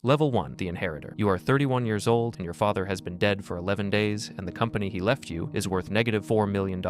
Level 1, the inheritor. You are 31 years old and your father has been dead for 11 days and the company he left you is worth negative $4 million.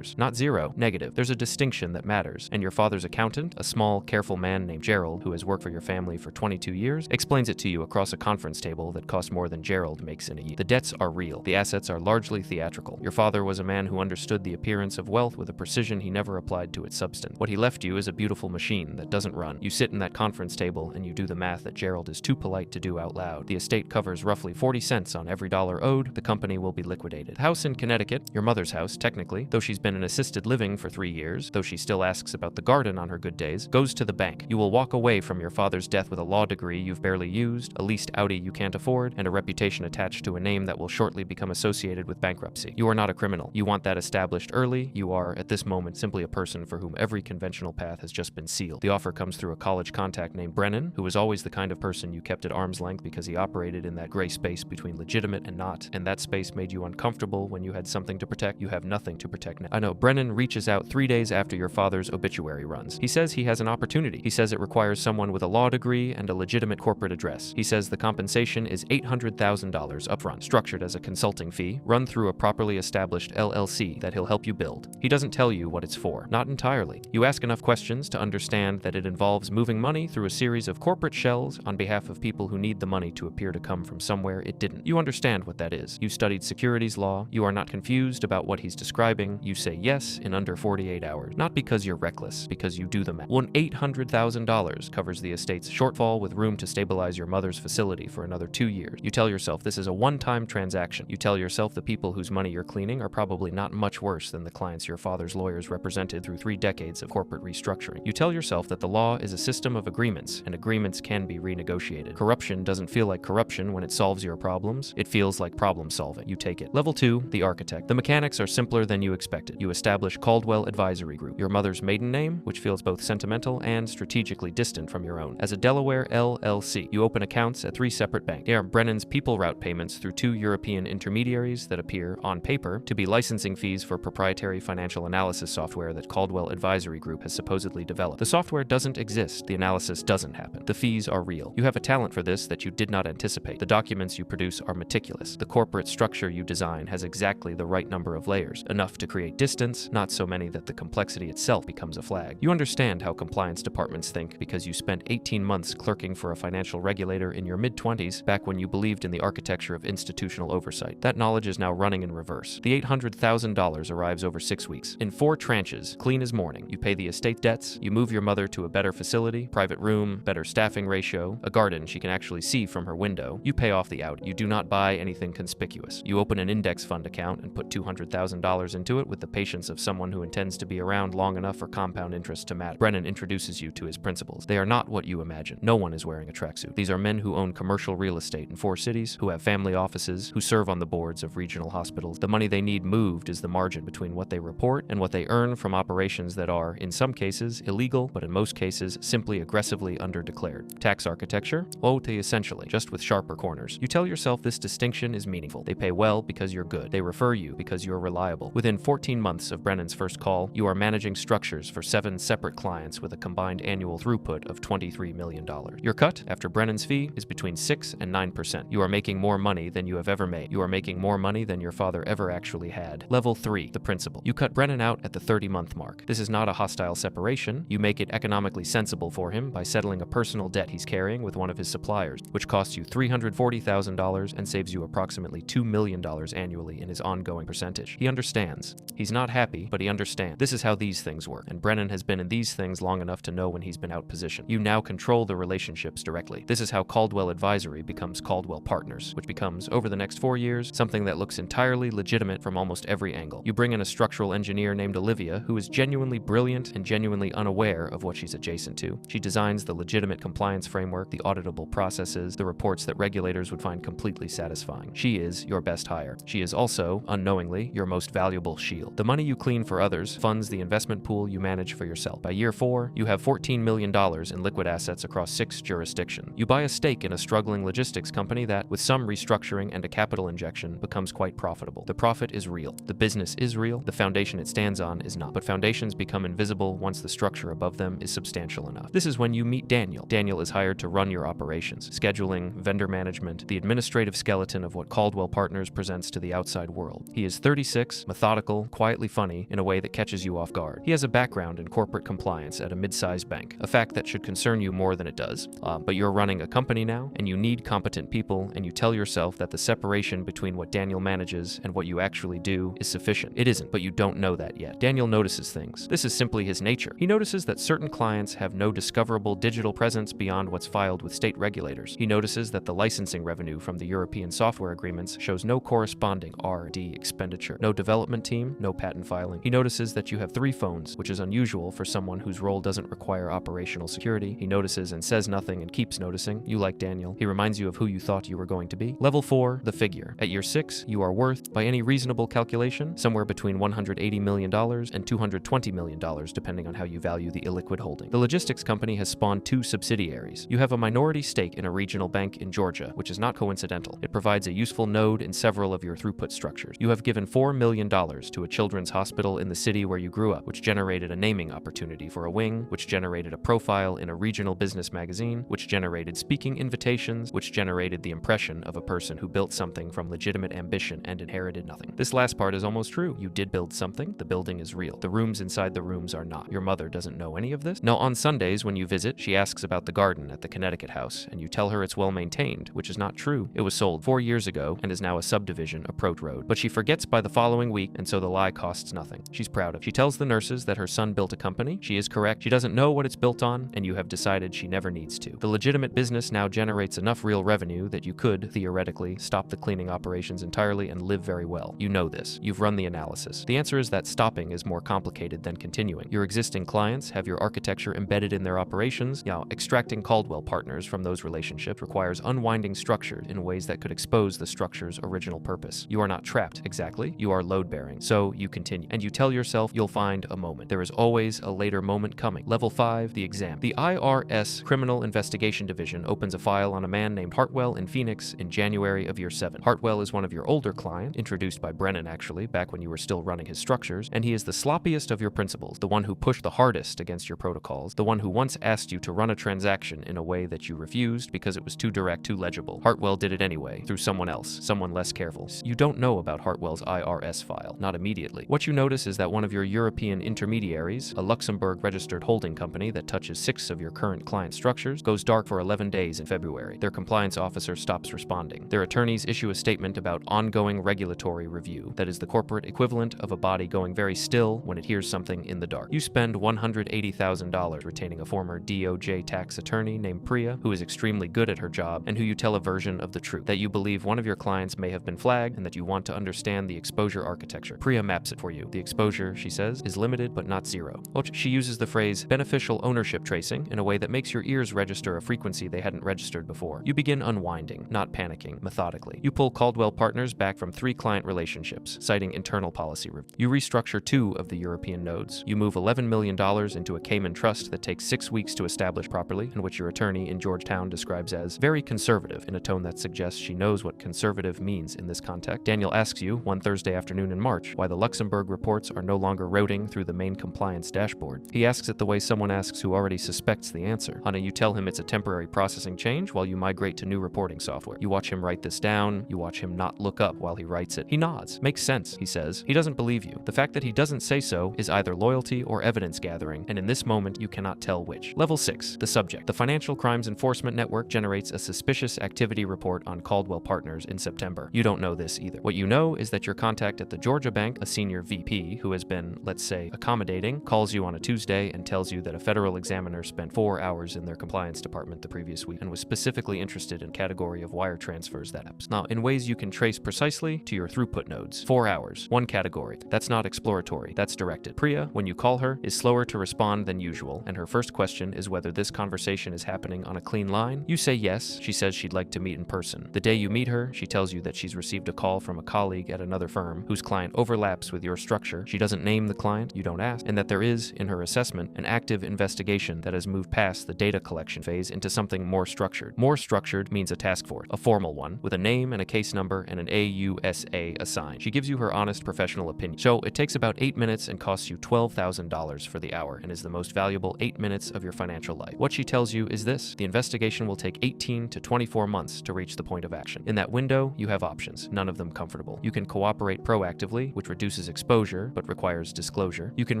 Not zero, negative. There's a distinction that matters. And your father's accountant, a small, careful man named Gerald, who has worked for your family for 22 years, explains it to you across a conference table that costs more than Gerald makes in a year. The debts are real. The assets are largely theatrical. Your father was a man who understood the appearance of wealth with a precision he never applied to its substance. What he left you is a beautiful machine that doesn't run. You sit in that conference table and you do the math that Gerald is too polite to do out loud. The estate covers roughly 40 cents on every dollar owed. The company will be liquidated. The house in Connecticut, your mother's house, technically, though she's been in assisted living for 3 years, though she still asks about the garden on her good days, goes to the bank. You will walk away from your father's death with a law degree you've barely used, a leased Audi you can't afford, and a reputation attached to a name that will shortly become associated with bankruptcy. You are not a criminal. You want that established early. You are, at this moment, simply a person for whom every conventional path has just been sealed. The offer comes through a college contact named Brennan, who was always the kind of person you kept at arm's length because he operated in that gray space between legitimate and not, and that space made you uncomfortable when you had something to protect. You have nothing to protect now. I know, Brennan reaches out 3 days after your father's obituary runs. He says he has an opportunity. He says it requires someone with a law degree and a legitimate corporate address. He says the compensation is $800,000 upfront, structured as a consulting fee, run through a properly established LLC that he'll help you build. He doesn't tell you what it's for. Not entirely. You ask enough questions to understand that it involves moving money through a series of corporate shells on behalf of people who need the money to appear to come from somewhere it didn't. You understand what that is. You studied securities law. You are not confused about what he's describing. You say yes in under 48 hours. Not because you're reckless, because you do the math. $800,000 covers the estate's shortfall with room to stabilize your mother's facility for another 2 years. You tell yourself this is a one-time transaction. You tell yourself the people whose money you're cleaning are probably not much worse than the clients your father's lawyers represented through 3 decades of corporate restructuring. You tell yourself that the law is a system of agreements, and agreements can be renegotiated. Corruption doesn't feel like corruption when it solves your problems. It feels like problem solving. You take it. Level 2, the architect. The mechanics are simpler than you expected. You establish Caldwell Advisory Group, your mother's maiden name, which feels both sentimental and strategically distant from your own. As a Delaware LLC, you open accounts at 3 separate banks. They are Brennan's people route payments through 2 European intermediaries that appear, on paper, to be licensing fees for proprietary financial analysis software that Caldwell Advisory Group has supposedly developed. The software doesn't exist. The analysis doesn't happen. The fees are real. You have a talent for this that you did not anticipate. The documents you produce are meticulous. The corporate structure you design has exactly the right number of layers, enough to create distance, not so many that the complexity itself becomes a flag. You understand how compliance departments think because you spent 18 months clerking for a financial regulator in your mid-20s back when you believed in the architecture of institutional oversight. That knowledge is now running in reverse. The $800,000 arrives over 6 weeks. In 4 tranches, clean as morning. You pay the estate debts, you move your mother to a better facility, private room, better staffing ratio, a garden she can actually see from her window. You pay off the Audi. You do not buy anything conspicuous. You open an index fund account and put $200,000 into it with the patience of someone who intends to be around long enough for compound interest to matter. Brennan introduces you to his principals. They are not what you imagine. No one is wearing a tracksuit. These are men who own commercial real estate in 4 cities, who have family offices, who serve on the boards of regional hospitals. The money they need moved is the margin between what they report and what they earn from operations that are, in some cases, illegal, but in most cases, simply aggressively underdeclared. Tax architecture? OT essentially, just with sharper corners. You tell yourself this distinction is meaningful. They pay well because you're good. They refer you because you're reliable. Within 14 months of Brennan's first call, you are managing structures for 7 separate clients with a combined annual throughput of $23 million. Your cut, after Brennan's fee, is between 6 and 9%. You are making more money than you have ever made. You are making more money than your father ever actually had. Level 3, the principal. You cut Brennan out at the 30-month mark. This is not a hostile separation. You make it economically sensible for him by settling a personal debt he's carrying with one of his suppliers, which costs you $340,000 and saves you approximately $2 million annually in his ongoing percentage. He understands. He's not happy, but he understands. This is how these things work, and Brennan has been in these things long enough to know when he's been outpositioned. You now control the relationships directly. This is how Caldwell Advisory becomes Caldwell Partners, which becomes, over the next 4 years, something that looks entirely legitimate from almost every angle. You bring in a structural engineer named Olivia, who is genuinely brilliant and genuinely unaware of what she's adjacent to. She designs the legitimate compliance framework, the auditable processes, the reports that regulators would find completely satisfying. She is your best hire. She is also, unknowingly, your most valuable shield. The money you clean for others funds the investment pool you manage for yourself. By year 4, you have $14 million in liquid assets across 6 jurisdictions. You buy a stake in a struggling logistics company that, with some restructuring and a capital injection, becomes quite profitable. The profit is real. The business is real. The foundation it stands on is not. But foundations become invisible once the structure above them is substantial enough. This is when you meet Daniel. Daniel is hired to run your operations. operations, scheduling, vendor management, the administrative skeleton of what Caldwell Partners presents to the outside world. He is 36, methodical, quietly funny in a way that catches you off guard. He has a background in corporate compliance at a mid-sized bank, a fact that should concern you more than it does. But you're running a company now, and you need competent people, and you tell yourself that the separation between what Daniel manages and what you actually do is sufficient. It isn't, but you don't know that yet. Daniel notices things. This is simply his nature. He notices that certain clients have no discoverable digital presence beyond what's filed with state regulators. He notices that the licensing revenue from the European software agreements shows no corresponding R&D expenditure, no development team, no patent filing. He notices that you have 3 phones, which is unusual for someone whose role doesn't require operational security. He notices and says nothing and keeps noticing. You like Daniel. He reminds you of who you thought you were going to be. Level 4, the figure. At year 6, you are worth, by any reasonable calculation, somewhere between $180 million and $220 million, depending on how you value the illiquid holding. The logistics company has spawned 2 subsidiaries. You have a minority stake in a regional bank in Georgia, which is not coincidental. It provides a useful node in several of your throughput structures. You have given $4 million to a children's hospital in the city where you grew up, which generated a naming opportunity for a wing, which generated a profile in a regional business magazine, which generated speaking invitations, which generated the impression of a person who built something from legitimate ambition and inherited nothing. This last part is almost true. You did build something. The building is real. The rooms inside the rooms are not. Your mother doesn't know any of this. Now, on Sundays, when you visit, she asks about the garden at the Connecticut house, and you tell her it's well maintained, which is not true. It was sold 4 years ago and is now a subdivision, a Prote Road. But she forgets by the following week, and so the lie costs nothing. She's proud of it. She tells the nurses that her son built a company. She is correct. She doesn't know what it's built on, and you have decided she never needs to. The legitimate business now generates enough real revenue that you could, theoretically, stop the cleaning operations entirely and live very well. You know this. You've run the analysis. The answer is that stopping is more complicated than continuing. Your existing clients have your architecture embedded in their operations. Now, extracting Caldwell Partners from those relationships requires unwinding structure in ways that could expose the structure's original purpose. You are not trapped, exactly. You are load-bearing. So you continue. And you tell yourself you'll find a moment. There is always a later moment coming. Level 5, the exam. The IRS Criminal Investigation Division opens a file on a man named Hartwell in Phoenix in January of year 7. Hartwell is one of your older clients, introduced by Brennan actually, back when you were still running his structures, and he is the sloppiest of your principals, the one who pushed the hardest against your protocols, the one who once asked you to run a transaction in a way that you refused because it was too direct, too legible. Hartwell did it anyway, through someone else, someone less careful. You don't know about Hartwell's IRS file, not immediately. What you notice is that one of your European intermediaries, a Luxembourg-registered holding company that touches 6 of your current client structures, goes dark for 11 days in February. Their compliance officer stops responding. Their attorneys issue a statement about ongoing regulatory review, that is the corporate equivalent of a body going very still when it hears something in the dark. You spend $180,000 retaining a former DOJ tax attorney named Priya, who is extremely good at her job, and who you tell a version of the truth, that you believe one of your clients may have been flagged, and that you want to understand the exposure architecture. Priya maps it for you. The exposure, she says, is limited but not zero. Well, she uses the phrase beneficial ownership tracing in a way that makes your ears register a frequency they hadn't registered before. You begin unwinding, not panicking, methodically. You pull Caldwell Partners back from 3 client relationships, citing internal policy review. You restructure 2 of the European nodes. You move $11 million into a Cayman trust that takes 6 weeks to establish properly, and which your attorney in Georgetown describes as very conservative, in a tone that suggests she knows what conservative means in this context. Daniel asks you, one Thursday afternoon in March, why the Luxembourg reports are no longer routing through the main compliance dashboard. He asks it the way someone asks who already suspects the answer. Honey, you tell him it's a temporary processing change while you migrate to new reporting software. You watch him write this down. You watch him not look up while he writes it. He nods. Makes sense, he says. He doesn't believe you. The fact that he doesn't say so is either loyalty or evidence gathering, and in this moment you cannot tell which. Level 6, the subject. The Financial Crimes Enforcement Network generates a suspicious activity report on Caldwell Partners in September. You don't know this either. What you know is that your contact at the Georgia bank, a senior VP who has been, let's say, accommodating, calls you on a Tuesday and tells you that a federal examiner spent 4 hours in their compliance department the previous week and was specifically interested in a category of wire transfers that happens. Now, in ways you can trace precisely to your throughput nodes. 4 hours, 1 category. That's not exploratory, that's directed. Priya, when you call her, is slower to respond than usual, and her first question is whether this conversation is happening on a clean line. You say yes. She says she'd like to meet in person. The day you meet her, she tells you that she's received a call from a colleague at another firm whose client overlaps with your structure. She doesn't name the client, you don't ask, and that there is, in her assessment, an active investigation that has moved past the data collection phase into something more structured. More structured means a task force, a formal one, with a name and a case number and an AUSA assigned. She gives you her honest professional opinion. So it takes about 8 minutes and costs you $12,000 for the hour and is the most valuable 8 minutes of your financial life. What she tells you is this: the investigation investigation will take 18 to 24 months to reach the point of action. In that window, you have options, none of them comfortable. You can cooperate proactively, which reduces exposure but requires disclosure. You can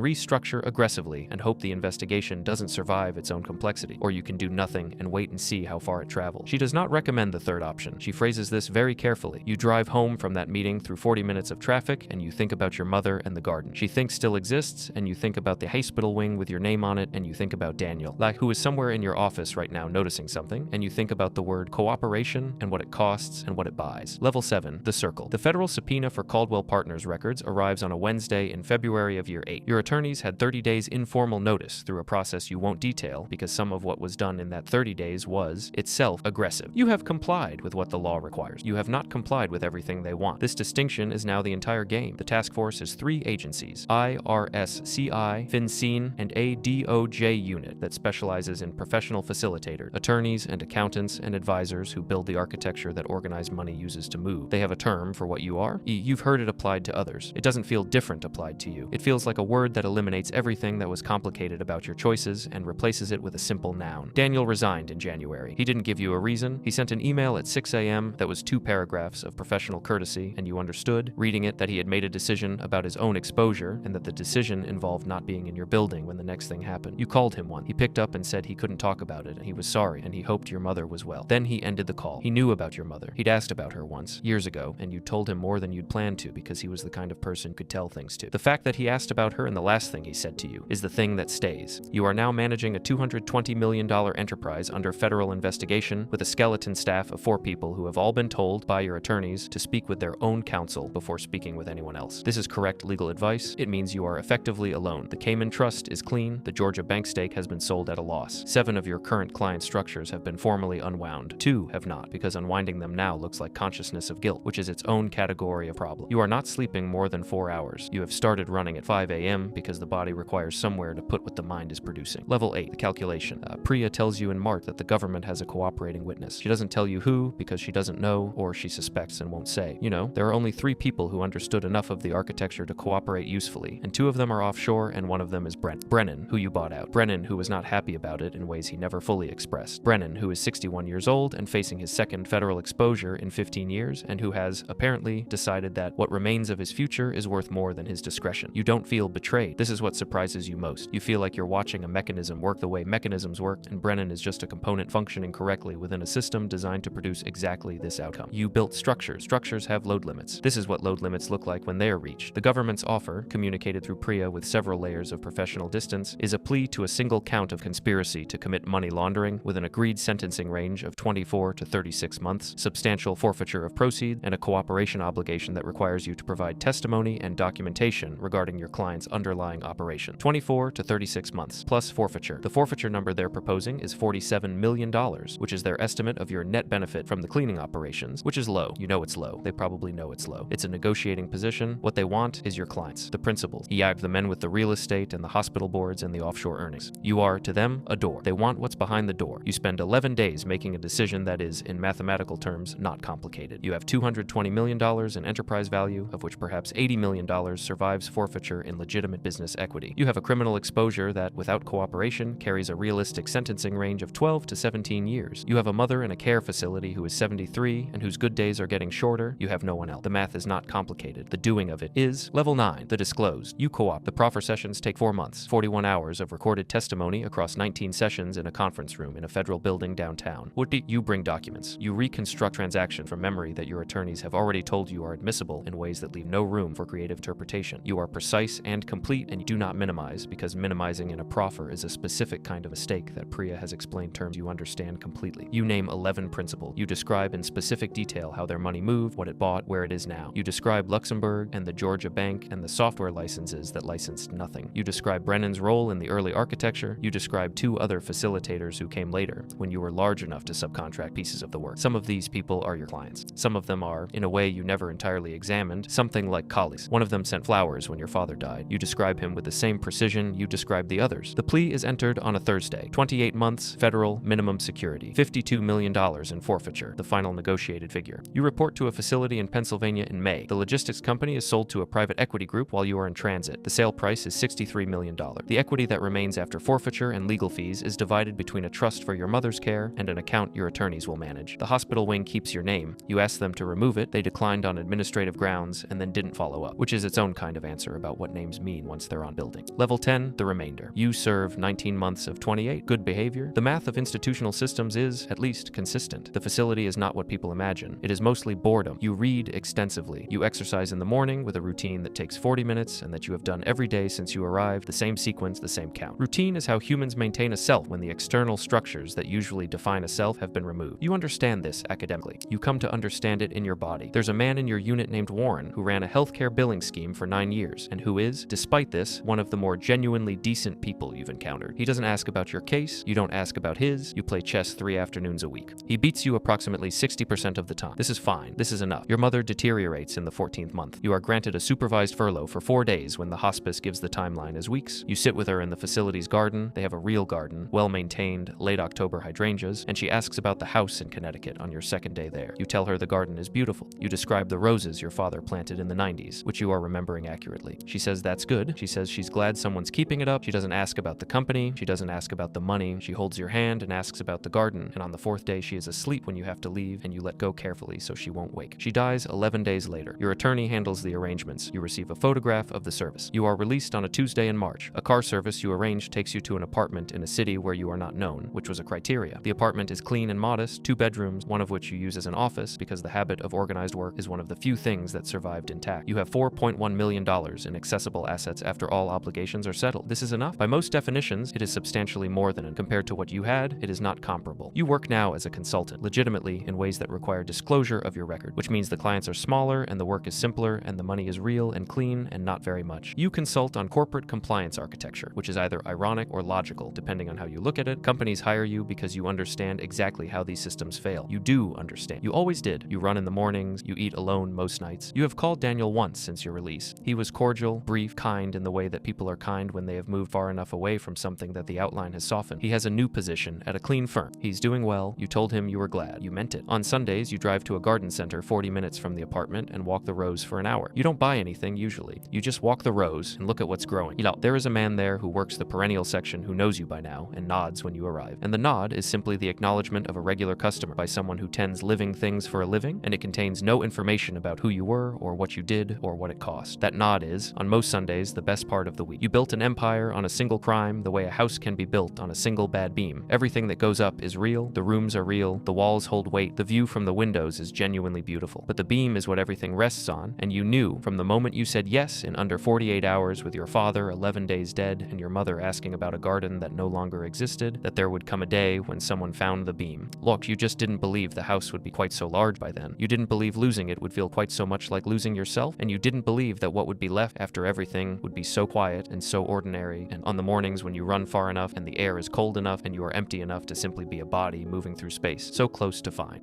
restructure aggressively and hope the investigation doesn't survive its own complexity. Or you can do nothing and wait and see how far it travels. She does not recommend the third option. She phrases this very carefully. You drive home from that meeting through 40 minutes of traffic and you think about your mother and the garden she thinks still exists, and you think about the hospital wing with your name on it, and you think about Daniel, who is somewhere in your office right now noticing something, and you think about the word cooperation and what it costs and what it buys. Level 7, the circle. The federal subpoena for Caldwell Partners records arrives on a Wednesday in February of year 8. Your attorneys had 30 days informal notice through a process you won't detail because some of what was done in that 30 days was, itself, aggressive. You have complied with what the law requires. You have not complied with everything they want. This distinction is now the entire game. The task force is 3 agencies, IRSCI, FinCEN, and a DOJ unit that specializes in professional facilitators, attorneys and accountants and advisors who build the architecture that organized money uses to move. They have a term for what you are. You've heard it applied to others. It doesn't feel different applied to you. It feels like a word that eliminates everything that was complicated about your choices and replaces it with a simple noun. Daniel resigned in January. He didn't give you a reason. He sent an email at 6 a.m. that was 2 paragraphs of professional courtesy, and you understood, reading it, that he had made a decision about his own exposure and that the decision involved not being in your building when the next thing happened. You called him one. He picked up and said he couldn't talk about it and he was sorry and he hoped your mother was well. Then he ended the call. He knew about your mother. He'd asked about her once, years ago, and you told him more than you'd planned to because he was the kind of person you could tell things to. The fact that he asked about her and the last thing he said to you is the thing that stays. You are now managing a $220 million enterprise under federal investigation with a skeleton staff of 4 people who have all been told by your attorneys to speak with their own counsel before speaking with anyone else. This is correct legal advice. It means you are effectively alone. The Cayman Trust is clean. The Georgia bank stake has been sold at a loss. 7 of your current client structures have been formally unwound. 2 have not, because unwinding them now looks like consciousness of guilt, which is its own category of problem. You are not sleeping more than 4 hours. You have started running at 5 a.m. because the body requires somewhere to put what the mind is producing. Level 8, the calculation. Priya tells you in March that the government has a cooperating witness. She doesn't tell you who because she doesn't know, or she suspects and won't say. You know, there are only 3 people who understood enough of the architecture to cooperate usefully, and 2 of them are offshore and 1 of them is Brennan, who you bought out. Brennan, who was not happy about it in ways he never fully expressed. Brennan, who is 61 years old and facing his 2nd federal exposure in 15 years, and who has, apparently, decided that what remains of his future is worth more than his discretion. You don't feel betrayed. This is what surprises you most. You feel like you're watching a mechanism work the way mechanisms work, and Brennan is just a component functioning correctly within a system designed to produce exactly this outcome. You built structures. Structures have load limits. This is what load limits look like when they are reached. The government's offer, communicated through Priya with several layers of professional distance, is a plea to a single count of conspiracy to commit money laundering with an agreed sentencing range of 24 to 36 months, substantial forfeiture of proceeds, and a cooperation obligation that requires you to provide testimony and documentation regarding your client's underlying operation. 24 to 36 months, plus forfeiture. The forfeiture number they're proposing is $47 million, which is their estimate of your net benefit from the cleaning operations, which is low. You know it's low. They probably know it's low. It's a negotiating position. What they want is your clients, the principals, the men with the real estate and the hospital boards and the offshore earnings. You are, to them, a door. They want what's behind the door. You spend 11 days making a decision that is, in mathematical terms, not complicated. You have $220 million in enterprise value, of which perhaps $80 million survives forfeiture in legitimate business equity. You have a criminal exposure that, without cooperation, carries a realistic sentencing range of 12 to 17 years. You have a mother in a care facility who is 73 and whose good days are getting shorter. You have no one else. The math is not complicated. The doing of it is. Level 9, the disclosed. You co-op. The proffer sessions take 4 months, 41 hours of recorded testimony across 19 sessions in a conference room in a federal building downtown. What do you bring documents? You reconstruct transactions from memory that your attorneys have already told you are admissible in ways that leave no room for creative interpretation. You are precise and complete, and you do not minimize, because minimizing in a proffer is a specific kind of mistake that Priya has explained terms you understand completely. You name 11 principals. You describe in specific detail how their money moved, what it bought, where it is now. You describe Luxembourg and the Georgia bank and the software licenses that licensed nothing. You describe Brennan's role in the early architecture. You describe 2 other facilitators who came later, when you were large enough to subcontract pieces of the work. Some of these people are your clients. Some of them are, in a way you never entirely examined, something like colleagues. One of them sent flowers when your father died. You describe him with the same precision you describe the others. The plea is entered on a Thursday. 28 months, federal, minimum security. $52 million in forfeiture, the final negotiated figure. You report to a facility in Pennsylvania in May. The logistics company is sold to a private equity group while you are in transit. The sale price is $63 million. The equity that remains after forfeiture and legal fees is divided between a trust for your mother's mother's care, and an account your attorneys will manage. The hospital wing keeps your name. You asked them to remove it, they declined on administrative grounds, and then didn't follow up, which is its own kind of answer about what names mean once they're on building. Level 10, the remainder. You serve 19 months of 28, good behavior. The math of institutional systems is, at least, consistent. The facility is not what people imagine. It is mostly boredom. You read extensively. You exercise in the morning with a routine that takes 40 minutes and that you have done every day since you arrived, the same sequence, the same count. Routine is how humans maintain a self when the external structures that usually define a self have been removed. You understand this academically. You come to understand it in your body. There's a man in your unit named Warren who ran a healthcare billing scheme for 9 years and who is, despite this, one of the more genuinely decent people you've encountered. He doesn't ask about your case, you don't ask about his, you play chess 3 afternoons a week. He beats you approximately 60% of the time. This is fine. This is enough. Your mother deteriorates in the 14th month. You are granted a supervised furlough for 4 days when the hospice gives the timeline as weeks. You sit with her in the facility's garden. They have a real garden, well-maintained, late October hydrangeas, and she asks about the house in Connecticut on your second day there. You tell her the garden is beautiful. You describe the roses your father planted in the 90s, which you are remembering accurately. She says that's good. She says she's glad someone's keeping it up. She doesn't ask about the company. She doesn't ask about the money. She holds your hand and asks about the garden, and on the 4th day she is asleep when you have to leave, and you let go carefully so she won't wake. She dies 11 days later. Your attorney handles the arrangements. You receive a photograph of the service. You are released on a Tuesday in March. A car service you arranged takes you to an apartment in a city where you are not known, which was a criteria. The apartment is clean and modest, 2 bedrooms, one of which you use as an office because the habit of organized work is one of the few things that survived intact. You have $4.1 million in accessible assets after all obligations are settled. This is enough? By most definitions, it is substantially more than it. Compared to what you had, it is not comparable. You work now as a consultant, legitimately in ways that require disclosure of your record, which means the clients are smaller and the work is simpler and the money is real and clean and not very much. You consult on corporate compliance architecture, which is either ironic or logical, depending on how you look at it. Companies hire you because you understand exactly how these systems fail. You do understand. You always did. You run in the mornings, you eat alone most nights. You have called Daniel once since your release. He was cordial, brief, kind in the way that people are kind when they have moved far enough away from something that the outline has softened. He has a new position at a clean firm. He's doing well. You told him you were glad. You meant it. On Sundays, you drive to a garden center 40 minutes from the apartment and walk the rows for an hour. You don't buy anything usually. You just walk the rows and look at what's growing. There is a man there who works the perennial section who knows you by now and nods when you arrive. And the nod is simply the acknowledgement of a regular customer by someone who tends living things for a living, and it contains no information about who you were or what you did or what it cost. That nod is, on most Sundays, the best part of the week. You built an empire on a single crime the way a house can be built on a single bad beam. Everything that goes up is real, the rooms are real, the walls hold weight, the view from the windows is genuinely beautiful. But the beam is what everything rests on, and you knew from the moment you said yes in under 48 hours with your father 11 days dead and your mother asking about a garden that no longer existed, that there would come a day when someone found the beam. Look, you just didn't believe the house would be quite so large by then. You didn't believe losing it would feel quite so much like losing yourself, and you didn't believe that what would be left after everything would be so quiet and so ordinary, and on the mornings when you run far enough and the air is cold enough and you are empty enough to simply be a body moving through space, so close to fine.